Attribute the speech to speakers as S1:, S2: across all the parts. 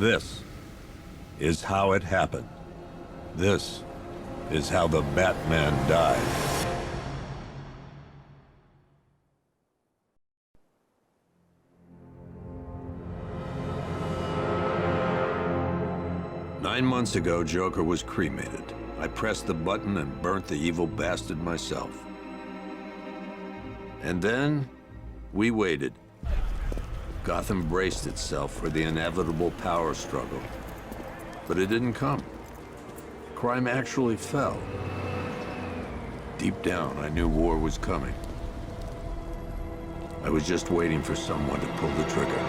S1: This is how it happened. This is how the Batman died. Nine months ago, Joker was cremated. I pressed the button and burnt the evil bastard myself. And then, we waited. Gotham braced itself for the inevitable power struggle. But it didn't come. Crime actually fell. Deep down, I knew war was coming. I was just waiting for someone to pull the trigger.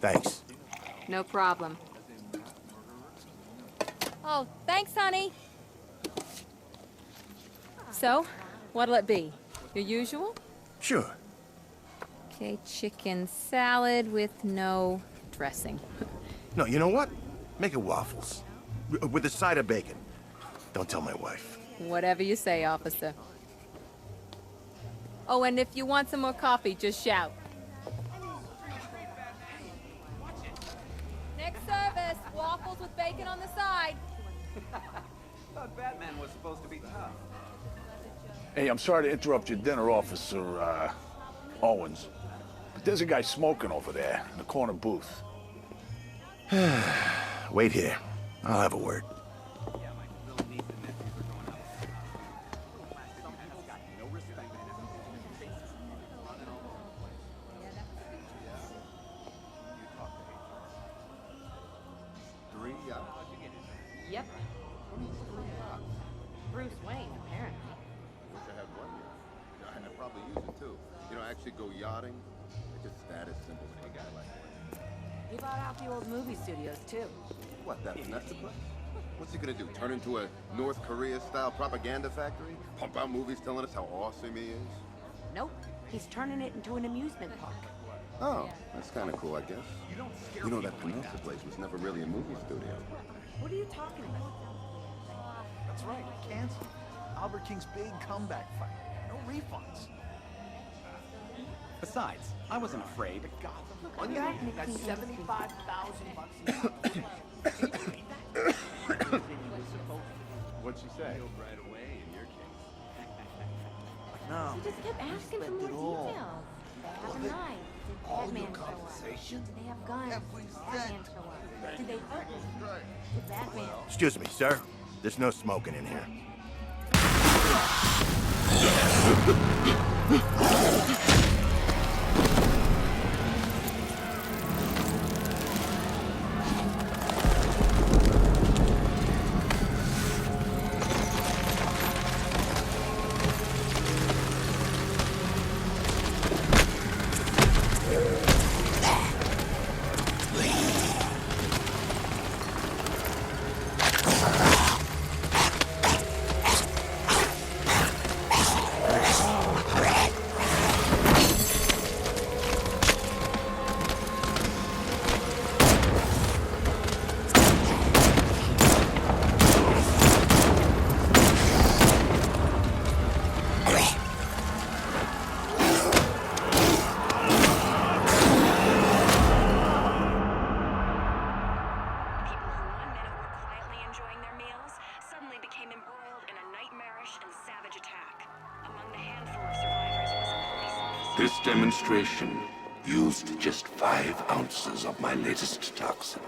S2: Thanks.
S3: No problem. Oh, thanks, honey. So, what'll it be? Your usual?
S2: Sure.
S3: Okay, chicken salad with no dressing.
S2: No, you know what? Make it waffles. With a side of bacon. Don't tell my wife.
S3: Whatever you say, officer. Oh, and if you want some more coffee, just shout. Next service, waffles with bacon on the side.
S4: Thought Batman was supposed to be tough.
S5: Hey, I'm sorry to interrupt your dinner, Officer, Owens. But there's a guy smoking over there in the corner booth.
S2: Wait here. I'll have a word.
S3: Yep. Bruce Wayne, apparently.
S6: Wish I had one. And I probably use it too. You know, actually go yachting. It's just status symbol for a guy like me.
S7: He bought out the old movie studios, too.
S6: What, that's the place? What's he gonna do? Turn into a North Korea-style propaganda factory? Pump out movies telling us how awesome he is?
S7: Nope. He's turning it into an amusement park.
S6: Oh, that's kind of cool, I guess. You know, that Peninsula place was never really a movie studio.
S7: What are you talking about?
S4: That's right, canceled. Albert King's big comeback fight. No refunds. Besides, I wasn't afraid. One guy got $75,000
S6: What'd she say?
S4: right away in your case.
S6: No.
S3: She just kept asking for more details. Arkham Knight. Did Batman show up? Do they have guns? Batman show up? Do they hurt me? Did Batman?
S2: Excuse me, sir. There's no smoking in here.
S8: This demonstration used just 5 ounces of my latest toxin.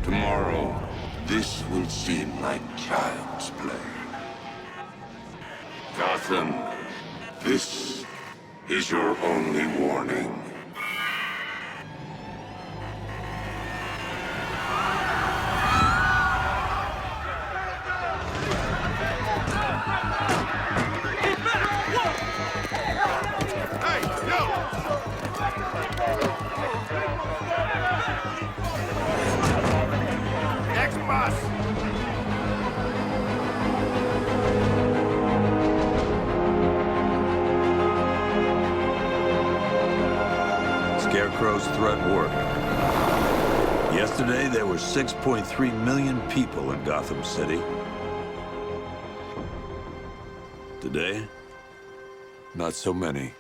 S8: Tomorrow, this will seem like child's play. Gotham, this is your only warning.
S1: Scarecrow's threat worked. Yesterday, there were 6.3 million people in Gotham City. Today, not so many.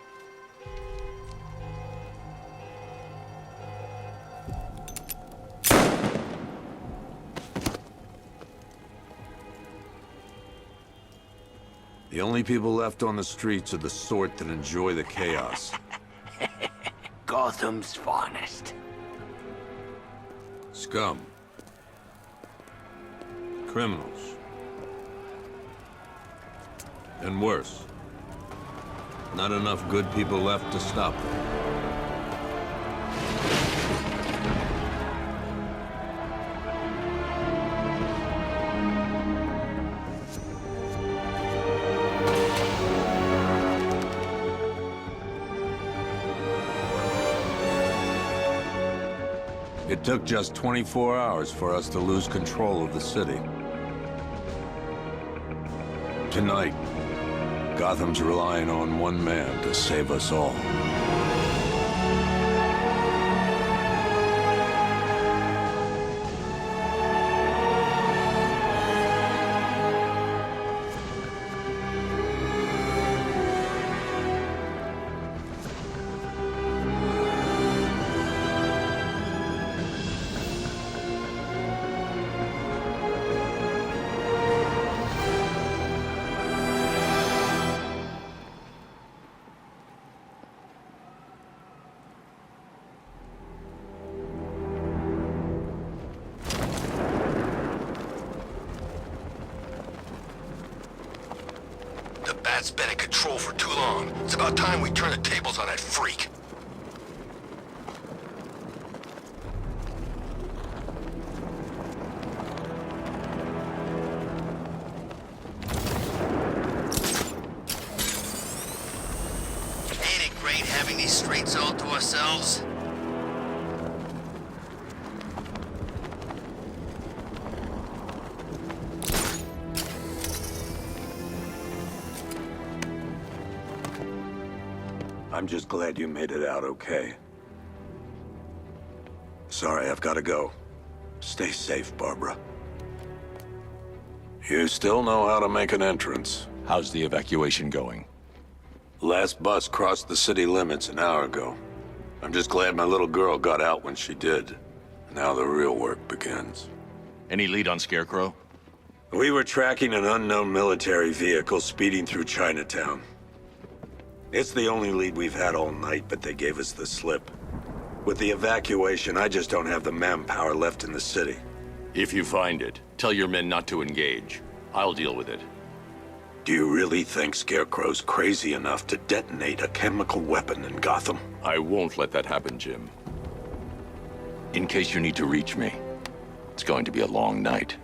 S1: The only people left on the streets are the sort that enjoy the chaos.
S8: Gotham's finest.
S1: Scum. Criminals. And worse. Not enough good people left to stop them. It took just 24 hours for us to lose control of the city. Tonight, Gotham's relying on one man to save us all.
S8: Bat's been in control for too long. It's about time we turn the tables on that freak. Ain't it great having these streets all to ourselves?
S1: I'm just glad you made it out okay. Sorry, I've got to go. Stay safe, Barbara. You still know how to make an entrance.
S9: How's the evacuation going?
S1: Last bus crossed the city limits an hour ago. I'm just glad my little girl got out when she did. Now the real work begins.
S9: Any lead on Scarecrow?
S1: We were tracking an unknown military vehicle speeding through Chinatown. It's the only lead we've had all night, but they gave us the slip. With the evacuation, I just don't have the manpower left in the city.
S9: If you find it, tell your men not to engage. I'll deal with it.
S1: Do you really think Scarecrow's crazy enough to detonate a chemical weapon in Gotham?
S9: I won't let that happen, Jim. In case you need to reach me, it's going to be a long night.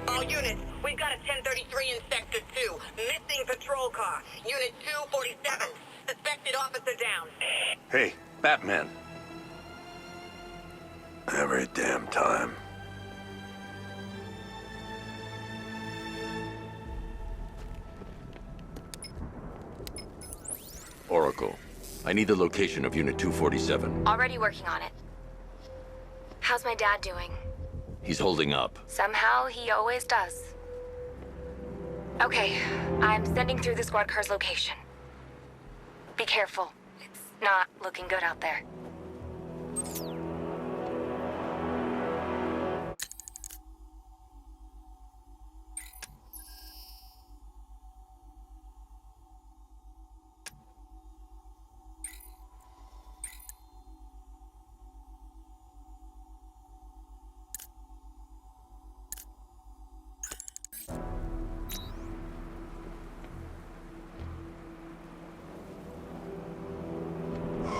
S10: All units, we've got a 1033 in Sector 2. Missing patrol car. Unit 247. Suspected officer down.
S1: Hey, Batman. Every damn time.
S9: Oracle, I need the location of Unit 247.
S3: Already working on it. How's my dad doing?
S9: He's holding up.
S3: Somehow, he always does. Okay, I'm sending through the squad car's location. Be careful. It's not looking good out there.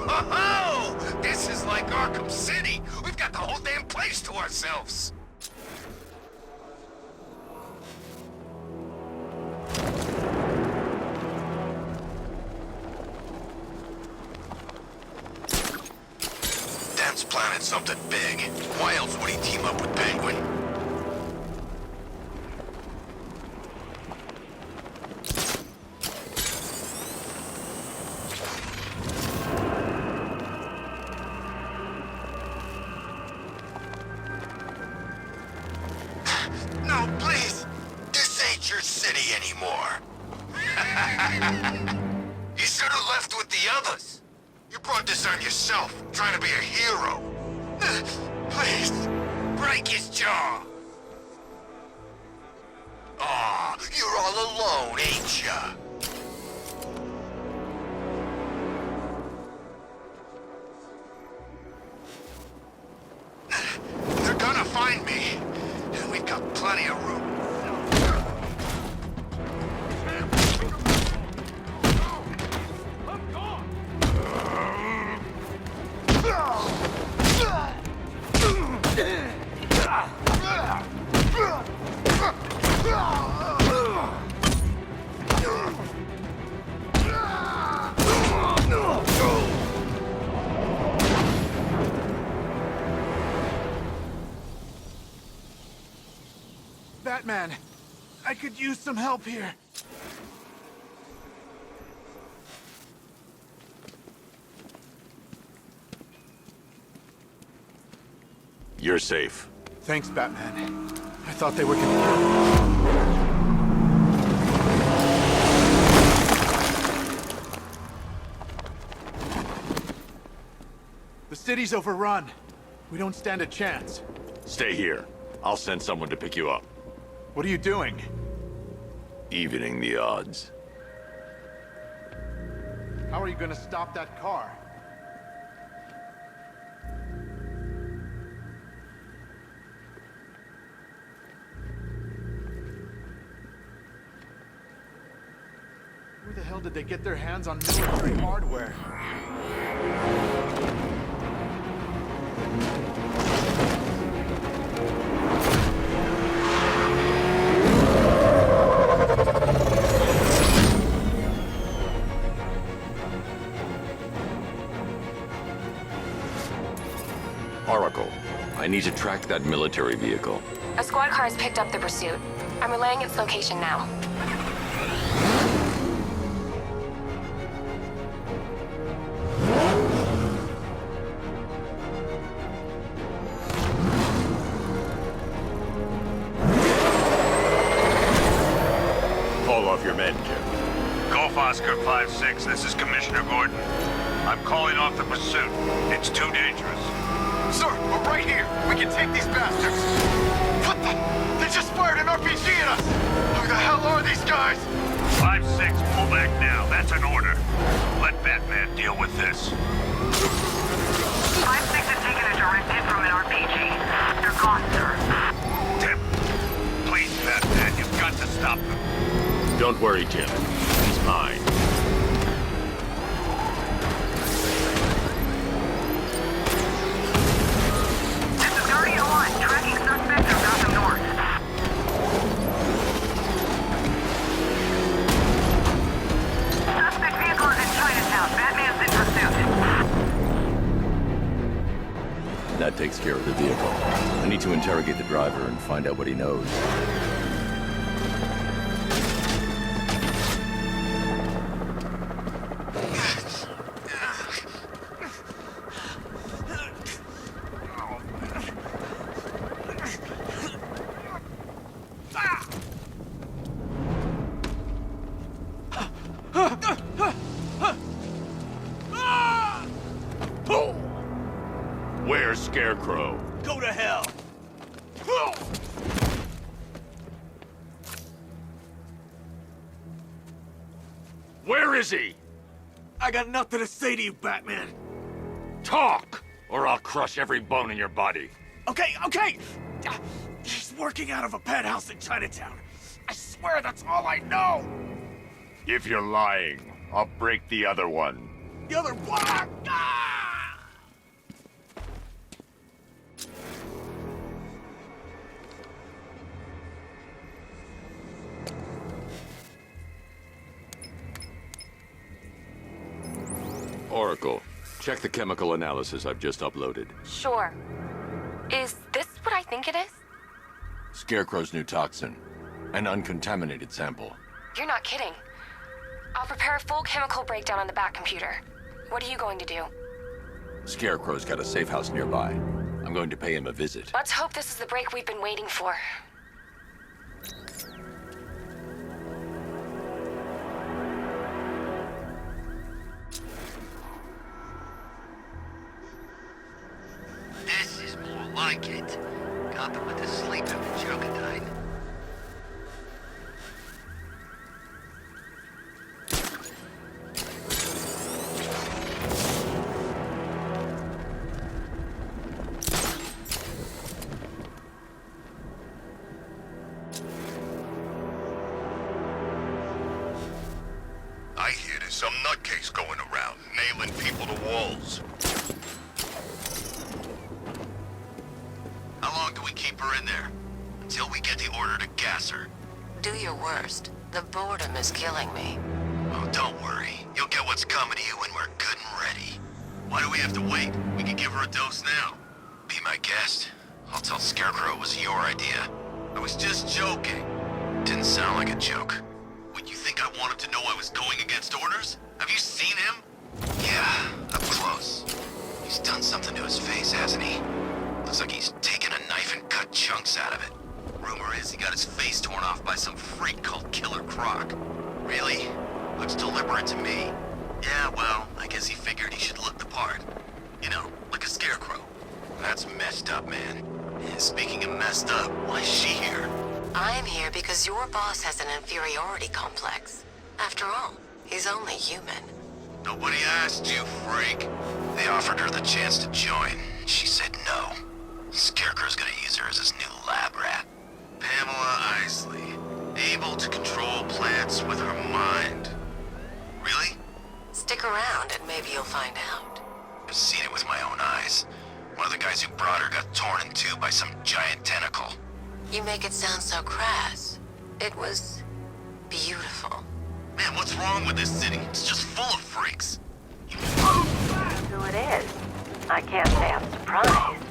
S8: Oh, this is like Arkham City. We've got the whole damn place to ourselves. Dan's planted something big. Why else would he team up with Penguin?
S11: You should have left with the others. You brought this on yourself, trying to be a hero. Please, break his jaw. Aw, you're all alone, ain't ya? They're gonna find me, and we've got plenty of room.
S4: Batman, I could use some help here.
S9: You're safe.
S4: Thanks, Batman. I thought they were gonna kill me. The city's overrun. We don't stand a chance.
S9: Stay here. I'll send someone to pick you up.
S4: What are you doing?
S9: Evening the odds.
S4: How are you gonna stop that car? Where the hell did they get their hands on military hardware?
S9: Oracle, I need to track that military vehicle.
S12: A squad car has picked up the pursuit. I'm relaying its location now.
S9: Call off your men, Jim.
S13: Golf Oscar 5-6, this is Commissioner Gordon. I'm calling off the pursuit. It's too dangerous.
S11: Sir, we're right here. We can take these bastards. What the? They just fired an RPG at us. Who the hell are these guys?
S13: 5-6, pull back now. That's an order. Let Batman deal with this.
S10: 5-6 has taken a direct hit from an RPG. They're gone, sir.
S13: Tim, please, Batman, you've got to stop them.
S9: Don't worry, Jim. He's mine.
S10: This is Guardian 1, tracking suspect of Gotham North. Suspect vehicle is in Chinatown. Batman's in pursuit.
S9: That takes care of the vehicle. I need to interrogate the driver and find out what he knows. Where's Scarecrow?
S2: Go to hell!
S9: Where is he?
S2: I got nothing to say to you, Batman.
S9: Talk, or I'll crush every bone in your body.
S2: Okay. He's working out of a penthouse in Chinatown. I swear that's all I know.
S9: If you're lying, I'll break the other one.
S2: The other one. Ah!
S9: Oracle, check the chemical analysis I've just uploaded.
S12: Sure. Is this what I think it is?
S9: Scarecrow's new toxin. An uncontaminated sample.
S12: You're not kidding. I'll prepare a full chemical breakdown on the back computer. What are you going to do?
S9: Scarecrow's got a safe house nearby. I'm going to pay him a visit.
S12: Let's hope this is the break we've been waiting for.
S14: kid. Gotham went to sleep after Joker died.
S11: I hear there's some nutcase going around, nailing people to walls. How long do we keep her in there? Until we get the order to gas her.
S12: Do your worst. The boredom is killing me.
S11: Oh, don't worry. You'll get what's coming to you when we're good and ready. Why do we have to wait? We can give her a dose now. Be my guest. I'll tell Scarecrow it was your idea. I was just joking. Didn't sound like a joke. What, you think I wanted to know I was going against orders? Have you seen him? Yeah, up close. He's done something to his face, hasn't he? Looks like he's taken a knife and cut chunks out of it. Rumor is he got his face torn off by some freak called Killer Croc. Really? Looks deliberate to me. Yeah, well, I guess he figured he should look the part. You know, like a scarecrow. That's messed up, man. And speaking of messed up, why is she here?
S12: I'm here because your boss has an inferiority complex. After all, he's only human.
S11: Nobody asked you, freak. They offered her the chance to join. She said no. Scarecrow's gonna use her as his new lab rat. Pamela Isley, able to control plants with her mind. Really?
S12: Stick around and maybe you'll find out.
S11: I've seen it with my own eyes. One of the guys who brought her got torn in two by some giant tentacle.
S12: You make it sound so crass. It was beautiful.
S11: Man, what's wrong with this city? It's just full of freaks.
S12: Who it is? I can't say I'm surprised.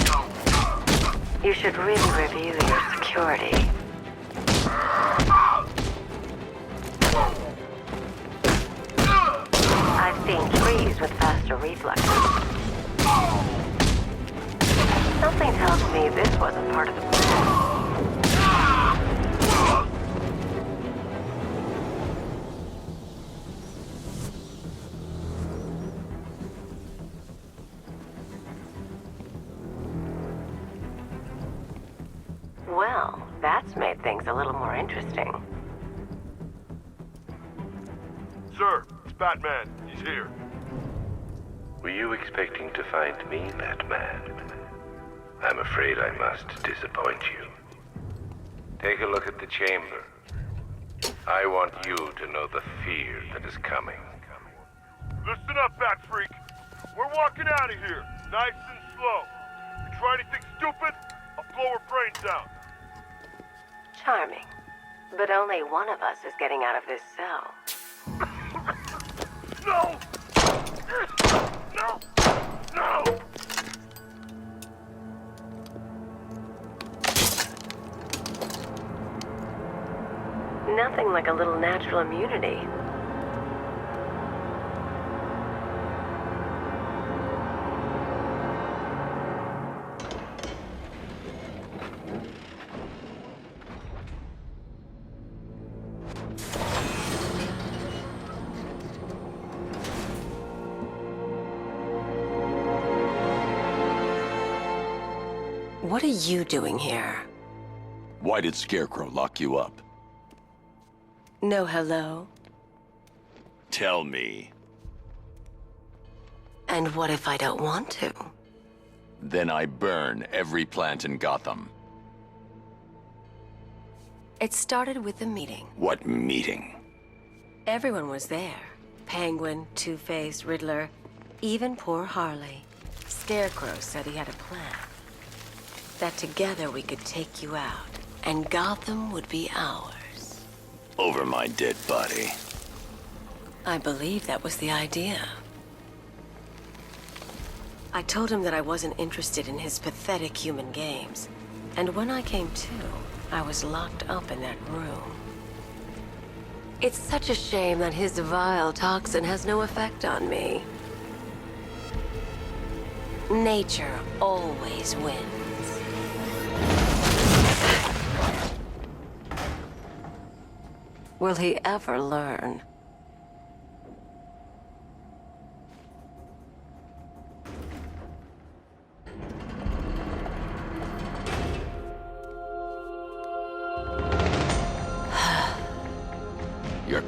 S12: You should really review your security. I've seen trees with faster reflexes. Something tells me this wasn't part of the plan. Well, that's made things a little more interesting.
S15: Sir, it's Batman. He's here.
S8: Were you expecting to find me, Batman? I'm afraid I must disappoint you. Take a look at the chamber. I want you to know the fear that is coming.
S15: Listen up, Bat Freak. We're walking out of here, nice and slow. You try anything stupid, I'll blow her brains out.
S12: Charming. But only one of us is getting out of this cell.
S15: No! No! No!
S12: Nothing like a little natural immunity. What are you doing here?
S9: Why did Scarecrow lock you up?
S12: No hello?
S9: Tell me.
S12: And what if I don't want to?
S9: Then I burn every plant in Gotham.
S12: It started with a meeting.
S9: What meeting?
S12: Everyone was there. Penguin, Two-Face, Riddler, even poor Harley. Scarecrow said he had a plan. That together we could take you out, and Gotham would be ours.
S9: Over my dead body.
S12: I believe that was the idea. I told him that I wasn't interested in his pathetic human games. And when I came to, I was locked up in that room. It's such a shame that his vile toxin has no effect on me. Nature always wins. Will he ever learn?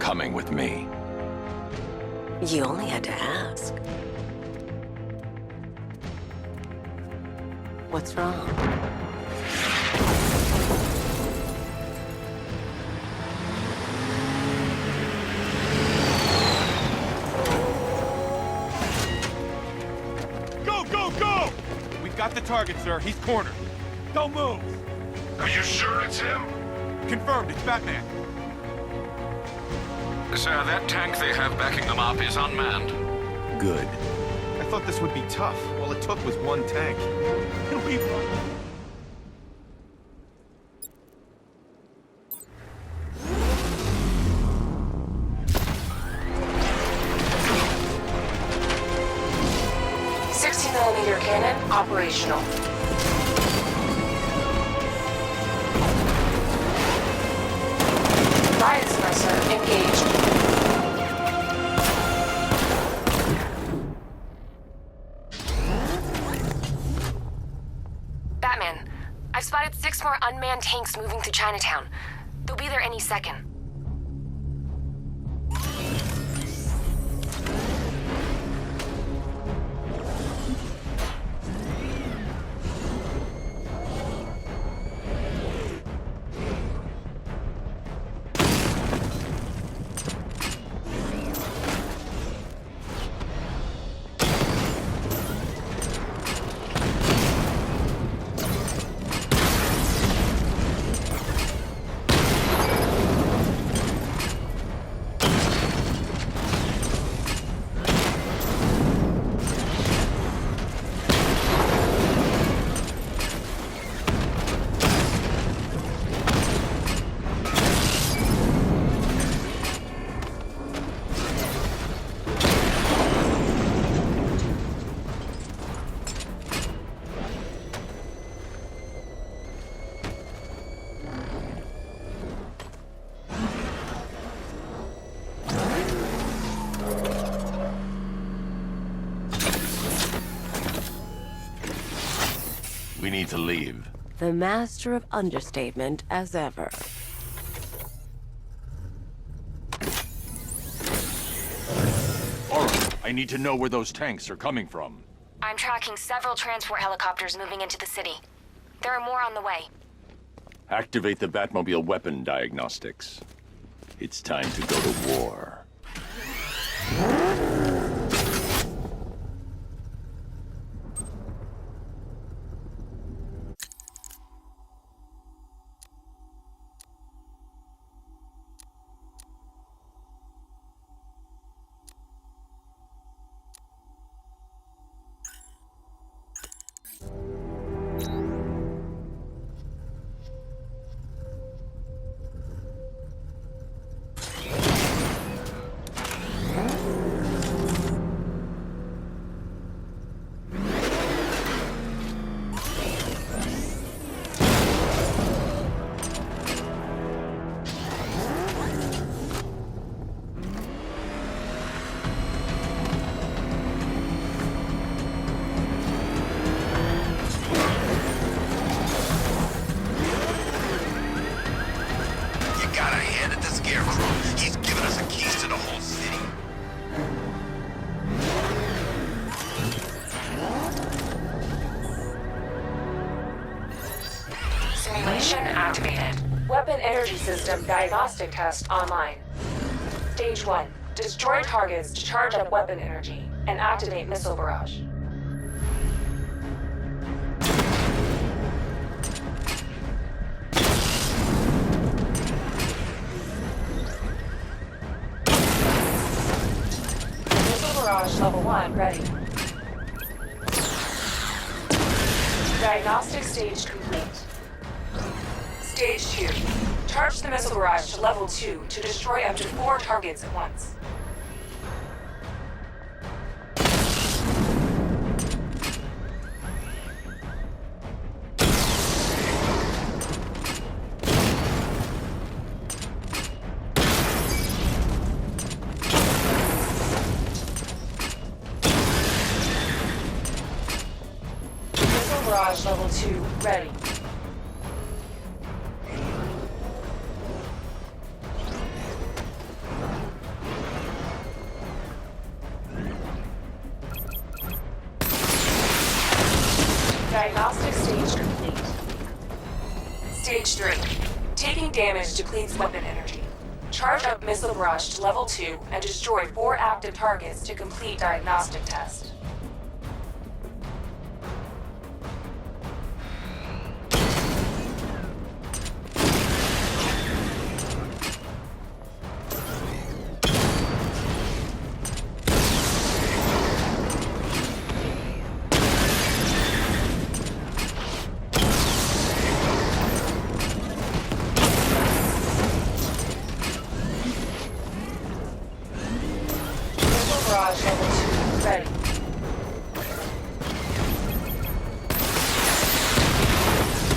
S9: coming with me.
S12: You only had to ask. What's wrong?
S15: Go, go, go!
S2: We've got the target, sir. He's cornered.
S15: Don't move!
S13: Are you sure it's him?
S2: Confirmed, it's Batman.
S13: Sir, that tank they have backing them up is unmanned.
S2: Good. I thought this would be tough. All it took was one tank. He'll be fine.
S12: .60mm cannon operational. Riot suppressor engaged. Batman, I've spotted 6 more unmanned tanks moving through Chinatown. They'll be there any second.
S9: We need to leave.
S12: The master of understatement as ever.
S9: Alright, I need to know where those tanks are coming from.
S12: I'm tracking several transport helicopters moving into the city. There are more on the way.
S9: Activate the Batmobile weapon diagnostics. It's time to go to war.
S11: Gotta hand it to Scarecrow. He's given us the keys to the whole city.
S12: Simulation activated. Weapon energy system diagnostic test online. Stage 1. Destroy targets to charge up weapon energy and activate missile barrage. Barrage level 1 ready. Diagnostic stage complete. Stage 2. Charge the missile barrage to level 2 to destroy up to 4 targets at once. Barrage level 2 ready.
S16: damage depletes weapon energy. Charge up missile barrage to level 2 and destroy 4 active targets to complete diagnostic test. Barrage level 2 ready.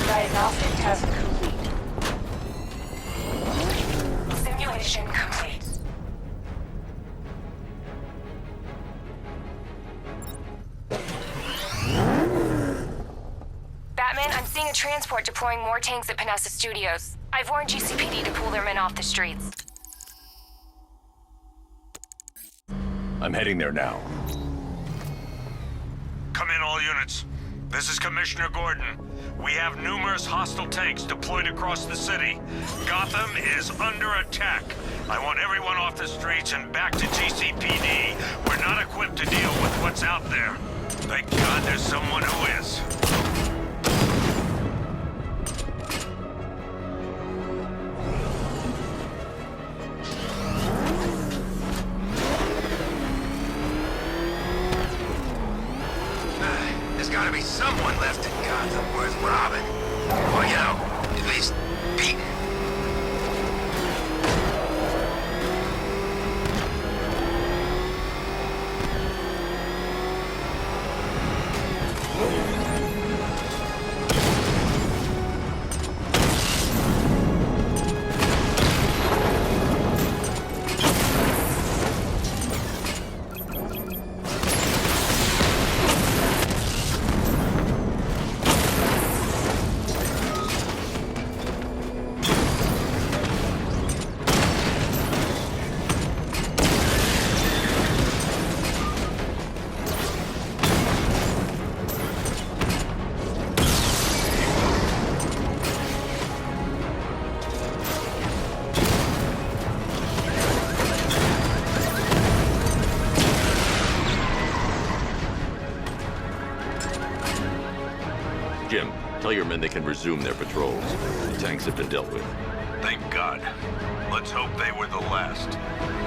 S16: Diagnostic test complete. Simulation complete.
S17: Batman, I'm seeing a transport deploying more tanks at Panessa Studios. I've warned GCPD to pull their men off the streets.
S9: I'm heading there now.
S13: Come in, all units. This is Commissioner Gordon. We have numerous hostile tanks deployed across the city. Gotham is under attack. I want everyone off the streets and back to GCPD. We're not equipped to deal with what's out there. Thank God there's someone who is.
S11: There's gotta be someone left in Gotham worth robbing. Or, you know, at least beating.
S9: Jim, tell your men they can resume their patrols. The tanks have been dealt with.
S13: Thank God. Let's hope they were the last.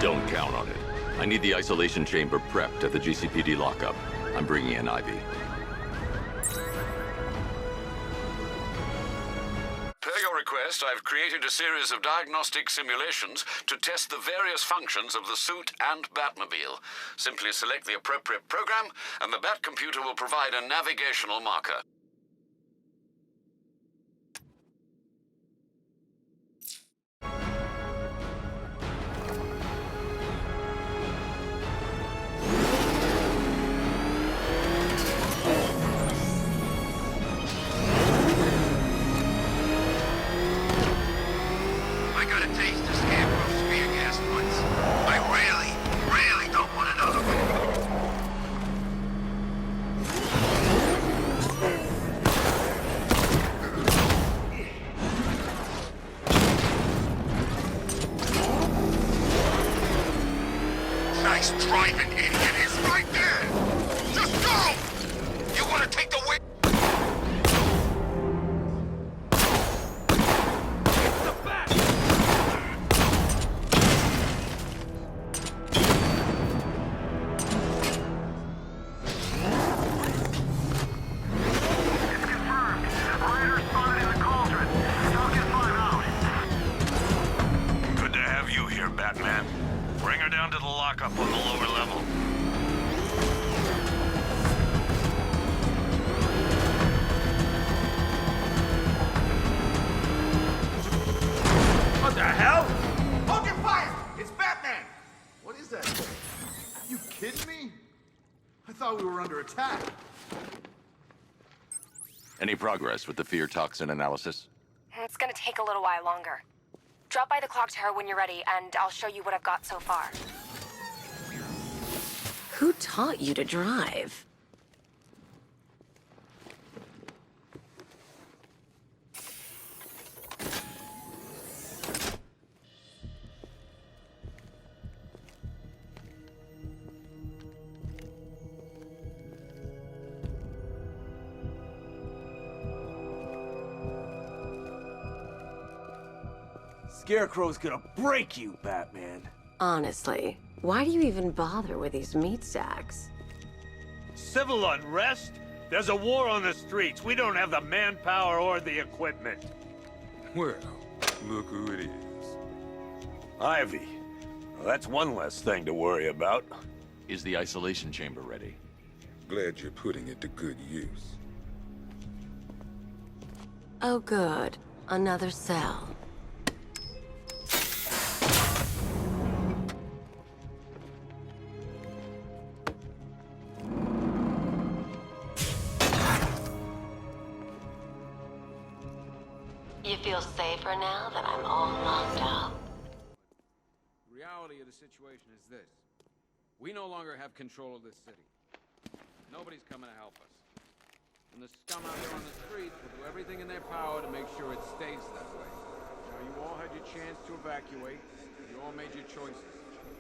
S9: Don't count on it. I need the isolation chamber prepped at the GCPD lockup. I'm bringing in Ivy.
S18: Per your request, I've created a series of diagnostic simulations to test the various functions of the suit and Batmobile. Simply select the appropriate program, and the Bat computer will provide a navigational marker.
S11: I got a taste of Scarecrow spear gas once. I really, really don't want another one. Nice driving, idiot. It's right there. Just go! You want to take the wheel?
S13: Good to have you here, Batman. Bring her down to the lockup on the lower level.
S4: What the hell? Hold your fire! It's Batman! What is that? You kidding me? I thought we were under attack.
S9: Any progress with the fear toxin analysis?
S17: It's gonna take a little while longer. Drop by the clock tower when you're ready, and I'll show you what I've got so far.
S12: Who taught you to drive?
S2: Scarecrow's gonna break you, Batman.
S12: Honestly, why do you even bother with these meat sacks?
S13: Civil unrest? There's a war on the streets. We don't have the manpower or the equipment.
S19: Well, look who it is.
S13: Ivy. Well, that's one less thing to worry about.
S9: Is the isolation chamber ready?
S19: Glad you're putting it to good use.
S12: Oh good, another cell. You feel safer now that I'm all locked up?
S20: The reality of the situation is this. We no longer have control of this city. Nobody's coming to help us. And the scum out there on the streets will do everything in their power to make sure it stays that way. Now, you all had your chance to evacuate. You all made your choices.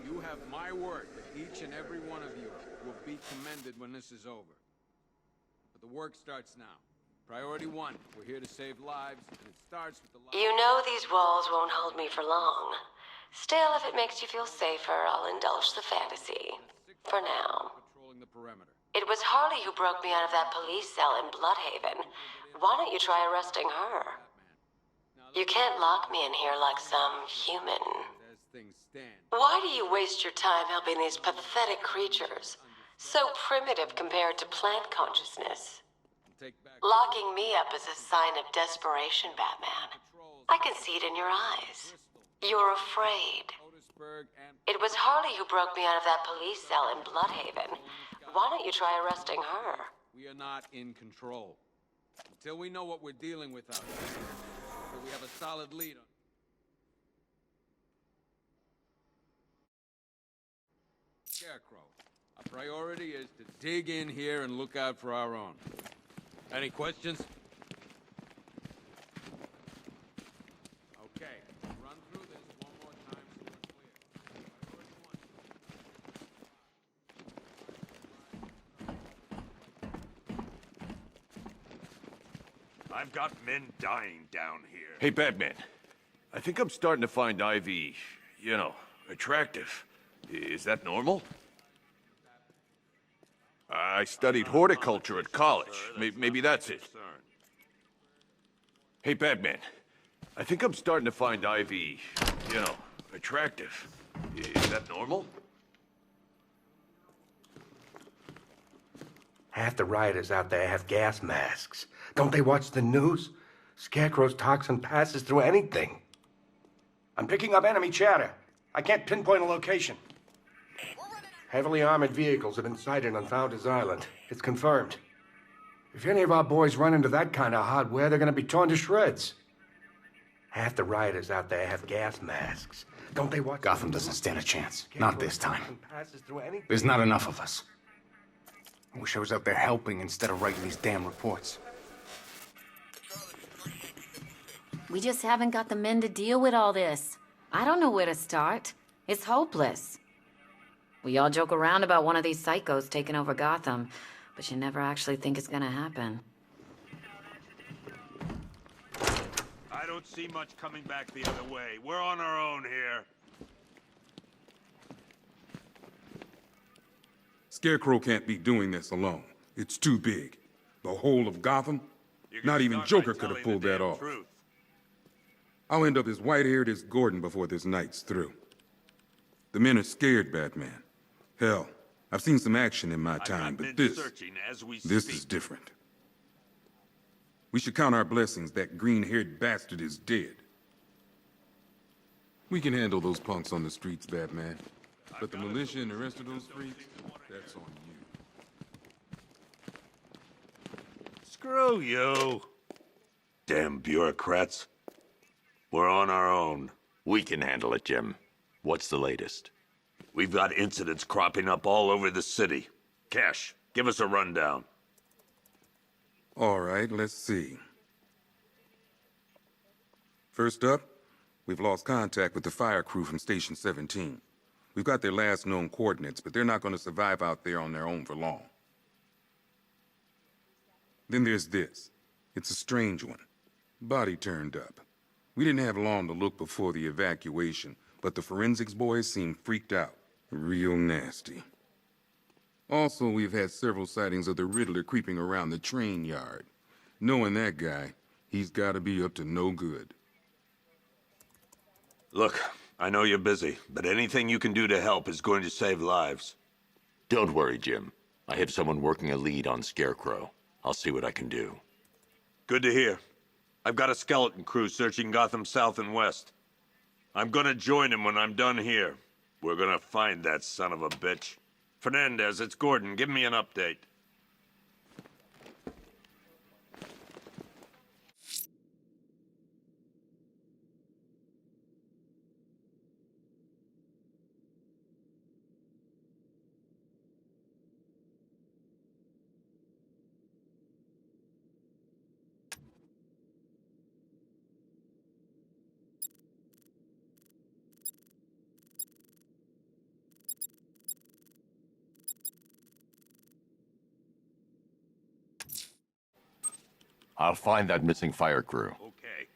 S20: You have my word that each and every one of you will be commended when this is over. But the work starts now. Priority 1, we're here to save lives, and it starts with the lives...
S12: You know these walls won't hold me for long. Still, if it makes you feel safer, I'll indulge the fantasy. For now.
S20: Patrolling the perimeter.
S12: It was Harley who broke me out of that police cell in Bloodhaven. Why don't you try arresting her? You can't lock me in here like some human. Why do you waste your time helping these pathetic creatures? So primitive compared to plant consciousness. Locking me up is a sign of desperation, Batman. I can see it in your eyes. You're afraid. It was Harley who broke me out of that police cell in Bloodhaven. Why don't you try arresting her?
S20: We are not in control. Until we know what we're dealing with out there. Until we have a solid lead on... Scarecrow. Our priority is to dig in here and look out for our own. Any questions? Okay, run through this one more time so we're clear.
S13: I've got men dying down here.
S21: Hey, Batman. I think I'm starting to find Ivy, you know, attractive. Is that normal? I studied horticulture at college. Maybe that's it. Hey, Batman. I think I'm starting to find Ivy, you know, attractive. Is that normal?
S22: Half the rioters out there have gas masks. Don't they watch the news? Scarecrow's toxin passes through anything. I'm picking up enemy chatter. I can't pinpoint a location. Heavily armored vehicles have been sighted on Founders Island. It's confirmed. If any of our boys run into that kind of hardware, they're gonna be torn to shreds. Half the rioters out there have gas masks. Don't they watch...
S23: Gotham doesn't stand a chance. Not this time. There's not enough of us. I wish I was out there helping instead of writing these damn reports.
S3: We just haven't got the men to deal with all this. I don't know where to start. It's hopeless. We all joke around about one of these psychos taking over Gotham, but you never actually think it's gonna happen.
S13: I don't see much coming back the other way. We're on our own here.
S19: Scarecrow can't be doing this alone. It's too big. The whole of Gotham? Not even Joker could have pulled that off. I'll end up as white-haired as Gordon before this night's through. The men are scared, Batman. Hell, I've seen some action in my time, but this is different. We should count our blessings that green-haired bastard is dead. We can handle those punks on the streets, Batman. But the militia and the rest of those freaks, that's on you.
S13: Screw you.
S1: Damn bureaucrats. We're on our own.
S9: We can handle it, Jim. What's the latest?
S1: We've got incidents cropping up all over the city. Cash, give us a rundown.
S19: All right, let's see. First up, we've lost contact with the fire crew from Station 17. We've got their last known coordinates, but they're not going to survive out there on their own for long. Then there's this. It's a strange one. Body turned up. We didn't have long to look before the evacuation, but the forensics boys seemed freaked out. Real nasty. Also, we've had several sightings of the Riddler creeping around the train yard. Knowing that guy, he's gotta be up to no good.
S1: Look, I know you're busy, but anything you can do to help is going to save lives.
S9: Don't worry, Jim. I have someone working a lead on Scarecrow. I'll see what I can do.
S1: Good to hear. I've got a skeleton crew searching Gotham South and West. I'm gonna join him when I'm done here. We're gonna find that son of a bitch. Fernandez, it's Gordon. Give me an update.
S9: I'll find that missing fire crew.
S1: Okay.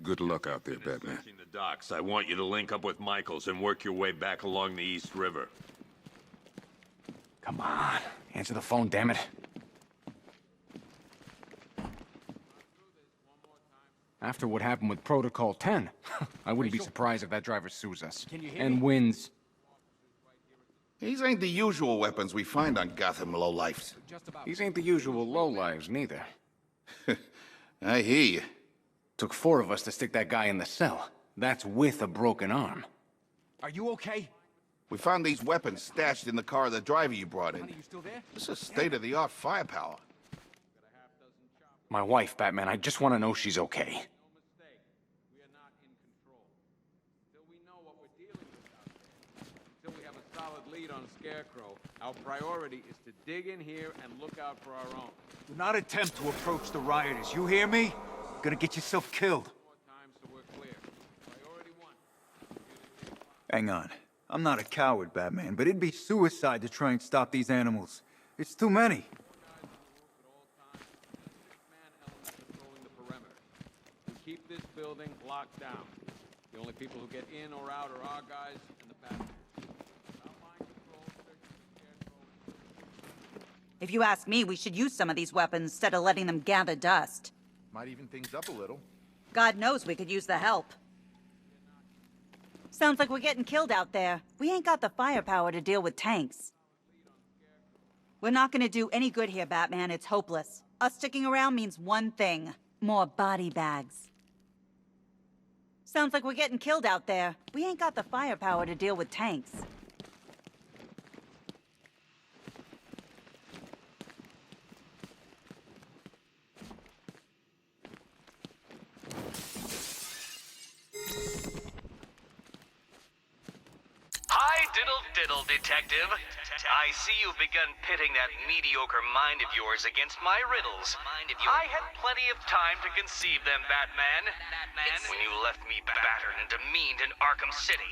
S19: Good luck out there, Batman.
S1: Searching the docks. I want you to link up with Michaels and work your way back along the East River.
S23: Come on. Answer the phone, damn it. After what happened with Protocol 10, I wouldn't be surprised if that driver sues us. And wins.
S4: These ain't the usual weapons we find on Gotham lowlifes.
S23: These ain't the usual lowlives, neither.
S4: I hear you.
S23: Took 4 of us to stick that guy in the cell. That's with a broken arm.
S2: Are you okay?
S4: We found these weapons stashed in the car of the driver you brought in.
S2: Honey, you still there?
S4: This is state-of-the-art firepower.
S23: My wife, Batman, I just want to know she's okay.
S20: Until we have a solid lead on Scarecrow, our priority is to dig in here and look out for our own.
S2: Do not attempt to approach the rioters. You hear me? You're gonna get yourself killed.
S5: Hang on. I'm not a coward, Batman, but it'd be suicide to try and stop these animals. It's too many.
S20: We keep this building locked down. The only people who get in or out are our guys and the Batman.
S6: If you ask me, we should use some of these weapons instead of letting them gather dust.
S4: Might even things up a little.
S6: God knows we could use the help. Sounds like we're getting killed out there. We ain't got the firepower to deal with tanks. We're not gonna do any good here, Batman. It's hopeless. Us sticking around means one thing. More body bags. Sounds like we're getting killed out there. We ain't got the firepower to deal with tanks.
S7: Hi, diddle, detective. I see you've begun pitting that mediocre mind of yours against my riddles. I had plenty of time to conceive them, Batman. When you left me battered and demeaned in Arkham City.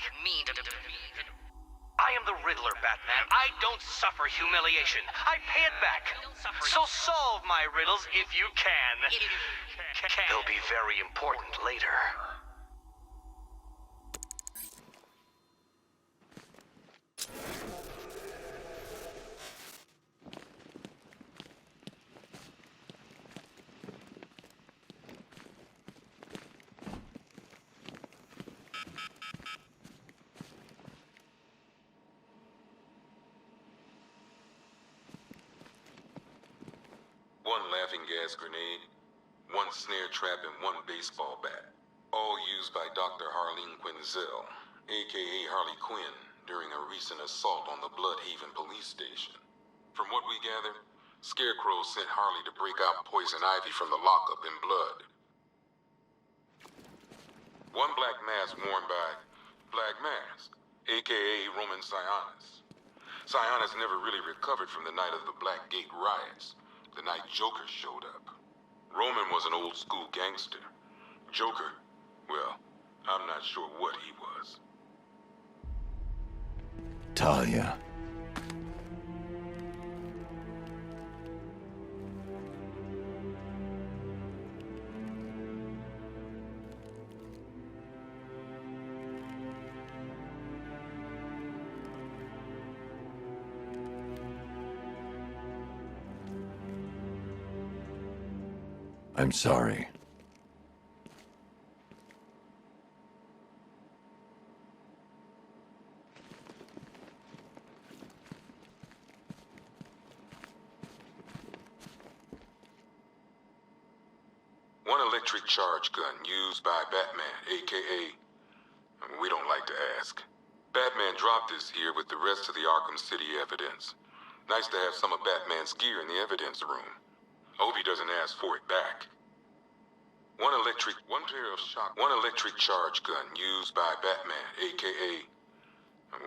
S7: I am the Riddler, Batman. I don't suffer humiliation. I pay it back. So solve my riddles if you can. They'll be very important later.
S24: One laughing gas grenade, one snare trap, and one baseball bat. All used by Dr. Harleen Quinzel, aka Harley Quinn, during a recent assault on the Bloodhaven police station. From what we gather, Scarecrow sent Harley to break out Poison Ivy from the lockup in blood. One black mask worn by Black Mask, aka Roman Sionis. Sionis never really recovered from the night of the Black Gate riots, the night Joker showed up. Roman was an old school gangster. Joker, well, I'm not sure what he was.
S9: Talia. I'm sorry.
S24: One electric charge gun used by Batman, aka... we don't like to ask. Batman dropped this here with the rest of the Arkham City evidence. Nice to have some of Batman's gear in the evidence room. Hope he doesn't ask for it back. One electric charge gun used by Batman, aka...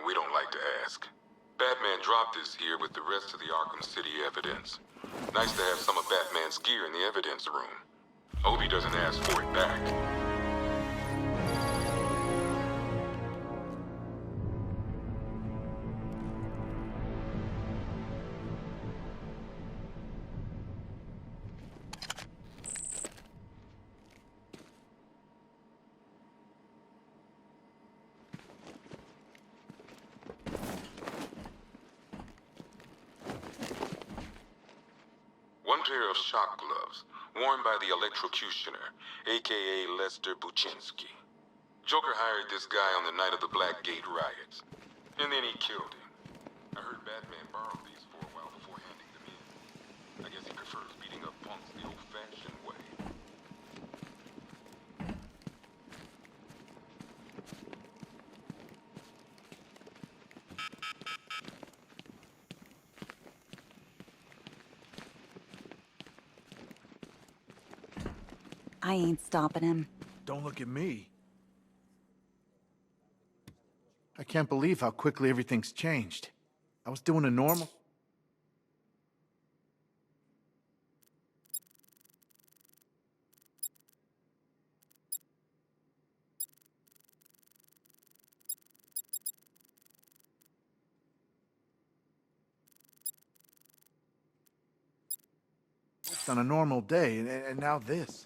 S24: we don't like to ask. Batman dropped this here with the rest of the Arkham City evidence. Nice to have some of Batman's gear in the evidence room. Hope he doesn't ask for it back. One pair of shock gloves, worn by the electrocutioner, aka Lester Buczynski. Joker hired this guy on the night of the Blackgate riots, and then he killed him. I heard Batman borrowed these for a while before handing them in. I guess he prefers beating up punks the old-fashioned way.
S6: I ain't stopping him.
S4: Don't look at me. I can't believe how quickly everything's changed. I was doing a normal... on a normal day, and now this.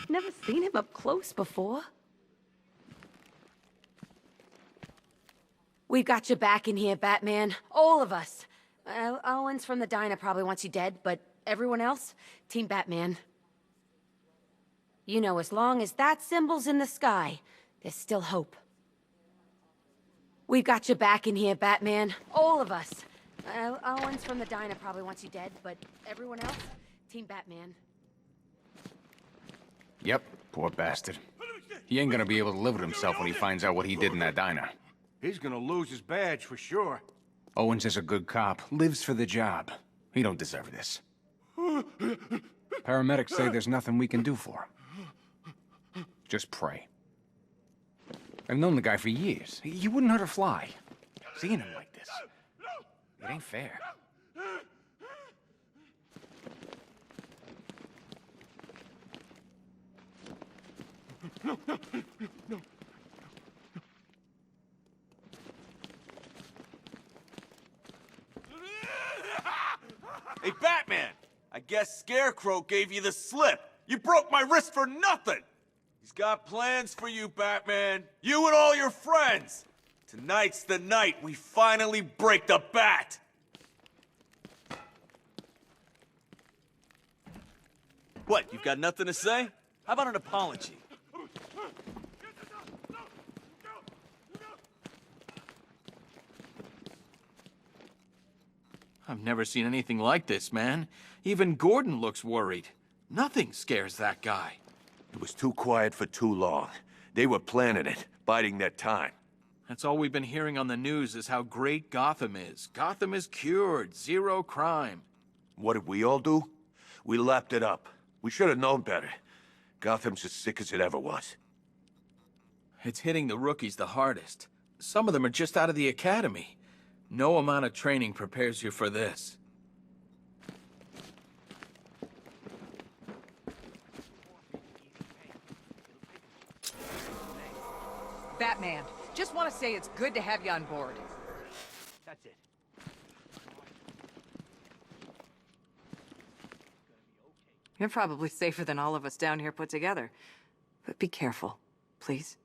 S12: Never seen him up close before.
S8: We've got your back in here, Batman. All of us. Owens from the diner probably wants you dead, but everyone else, Team Batman. You know, as long as that symbol's in the sky, there's still hope. We've got your back in here, Batman. All of us. Owens from the diner probably wants you dead, but everyone else, Team Batman.
S23: Yep, poor bastard. He ain't gonna be able to live with himself when he finds out what he did in that diner.
S22: He's gonna lose his badge for sure.
S23: Owens is a good cop, lives for the job. He don't deserve this. Paramedics say there's nothing we can do for him. Just pray. I've known the guy for years. He wouldn't hurt a fly. Seeing him like this, it ain't fair.
S4: No.
S10: Hey, Batman! I guess Scarecrow gave you the slip. You broke my wrist for nothing! He's got plans for you, Batman. You and all your friends. Tonight's the night we finally break the bat! What, you've got nothing to say? How about an apology?
S14: I've never seen anything like this, man. Even Gordon looks worried. Nothing scares that guy.
S21: It was too quiet for too long. They were planning it, biding their time.
S14: That's all we've been hearing on the news is how great Gotham is. Gotham is cured, zero crime.
S21: What did we all do? We lapped it up. We should have known better. Gotham's as sick as it ever was.
S14: It's hitting the rookies the hardest. Some of them are just out of the academy. No amount of training prepares you for this.
S11: Batman, just want to say it's good to have you on board. That's it. You're probably safer than all of us down here put together. But be careful, please.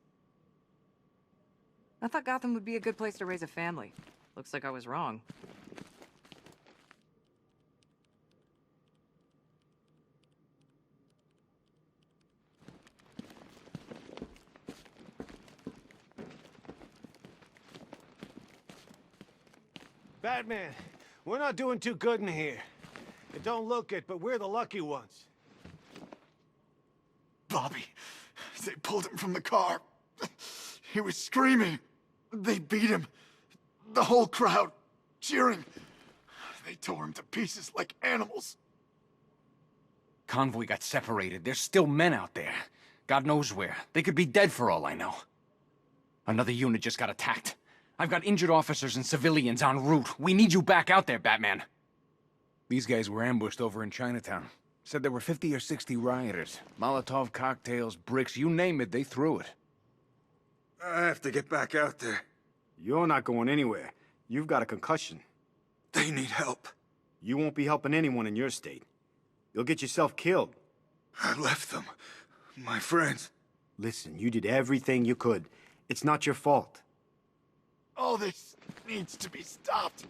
S11: I thought Gotham would be a good place to raise a family. Looks like I was wrong.
S15: Batman, we're not doing too good in here. It don't look it, but we're the lucky ones.
S4: Bobby, they pulled him from the car. He was screaming. They beat him. The whole crowd cheering. They tore him to pieces like animals.
S23: Convoy got separated. There's still men out there. God knows where. They could be dead for all I know. Another unit just got attacked. I've got injured officers and civilians en route. We need you back out there, Batman. These guys were ambushed over in Chinatown. Said there were 50 or 60 rioters. Molotov cocktails, bricks, you name it, they threw it.
S5: I have to get back out there.
S15: You're not going anywhere. You've got a concussion.
S5: They need help.
S15: You won't be helping anyone in your state. You'll get yourself killed.
S5: I left them. My friends.
S15: Listen, you did everything you could. It's not your fault.
S4: All this needs to be stopped.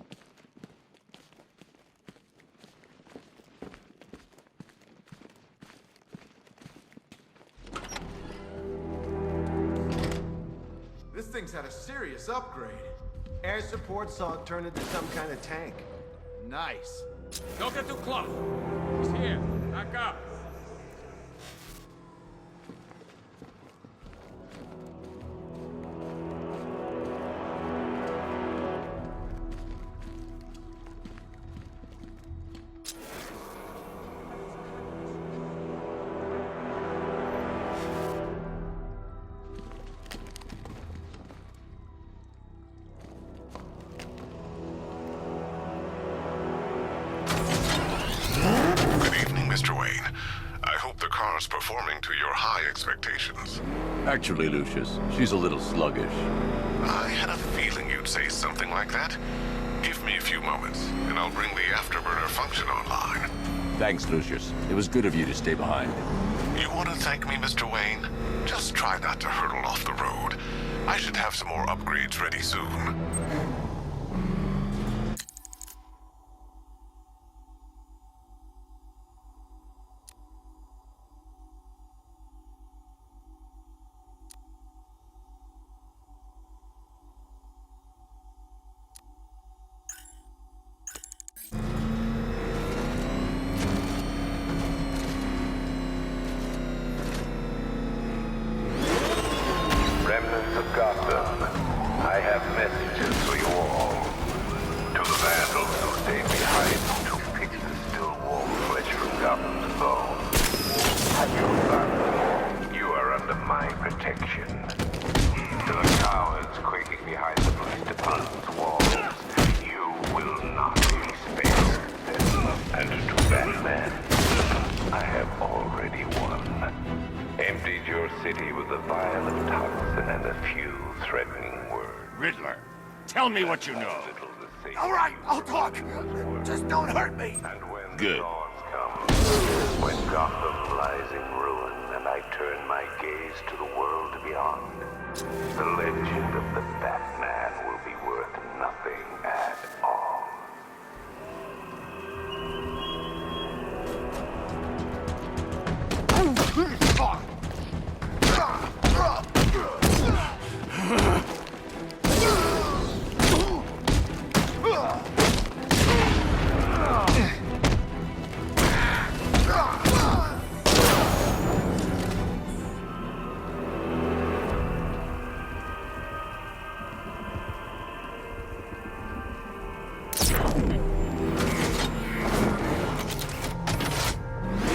S4: This thing's had a serious upgrade. Air support saw it turn into some kind of tank. Nice.
S20: Don't get too close. He's here. Back up.
S16: Mr. Wayne. I hope the car's performing to your high expectations.
S9: Actually, Lucius, she's a little sluggish.
S16: I had a feeling you'd say something like that. Give me a few moments, and I'll bring the afterburner function online.
S9: Thanks, Lucius. It was good of you to stay behind.
S16: You want to thank me, Mr. Wayne? Just try not to hurtle off the road. I should have some more upgrades ready soon.
S18: Remnants of Gotham, I have messages for you all. To the vandals who stayed behind to pick the still warm flesh from Gotham's bones. Your son, you are under my protection. To the cowards quaking behind the police department's walls, you will not be spared. And to Batman, I have already won. Emptied your city with a vial of toxin and a few threatening words.
S21: Riddler, tell me what you know.
S4: All right, I'll talk. Just don't hurt me.
S18: And when
S9: Good.
S18: the dawn comes, when Gotham lies in ruin and I turn my gaze to the world beyond, the legend of the Batman will be worth nothing at all.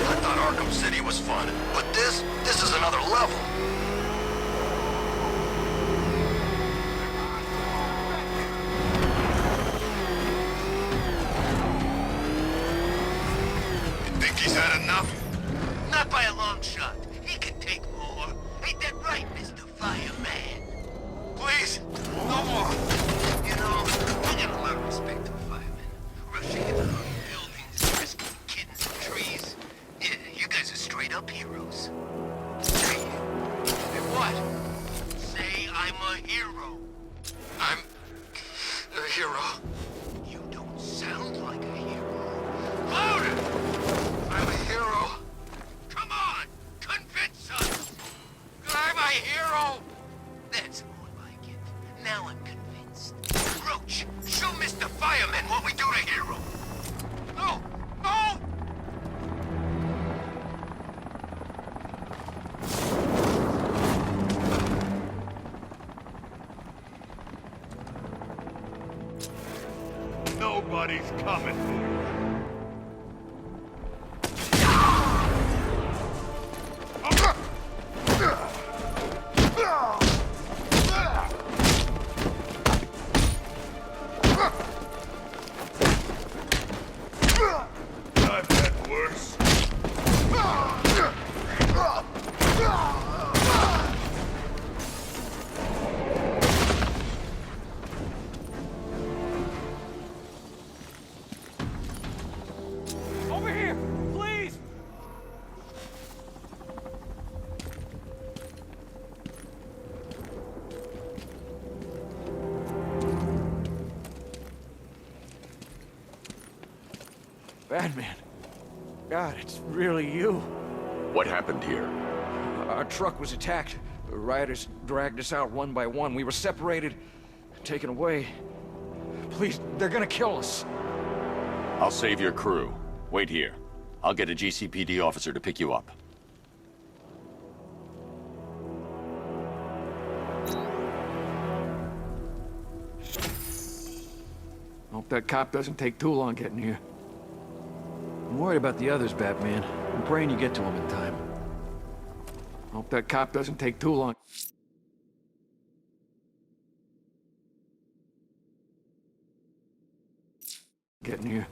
S4: I thought Arkham City was fun, but this is another level.
S18: shot. He can take more. Ain't that right, Mr. Fireman? Please, no more. You know, I got a lot of respect for firemen. Rushing into buildings, rescuing kittens and trees. Yeah, you guys are straight up heroes. Say what? Say I'm a hero. I'm a hero. You don't sound like a hero. Louder! I'm a hero. Come on, convince us. I'm a hero. That's more like it. Now I'm convinced. Roach, show Mr. Fireman what we do to hero. No, no!
S21: Nobody's coming for you. I've had worse.
S15: Over here, please!
S23: Batman. God, it's really you.
S9: What happened here?
S23: Our truck was attacked. The rioters dragged us out one by one. We were separated, taken away. Please, they're gonna kill us.
S9: I'll save your crew. Wait here. I'll get a GCPD officer to pick you up.
S23: Hope that cop doesn't take too long getting here. I'm worried about the others, Batman. I'm praying you get to them in time. Hope that cop doesn't take too long getting here.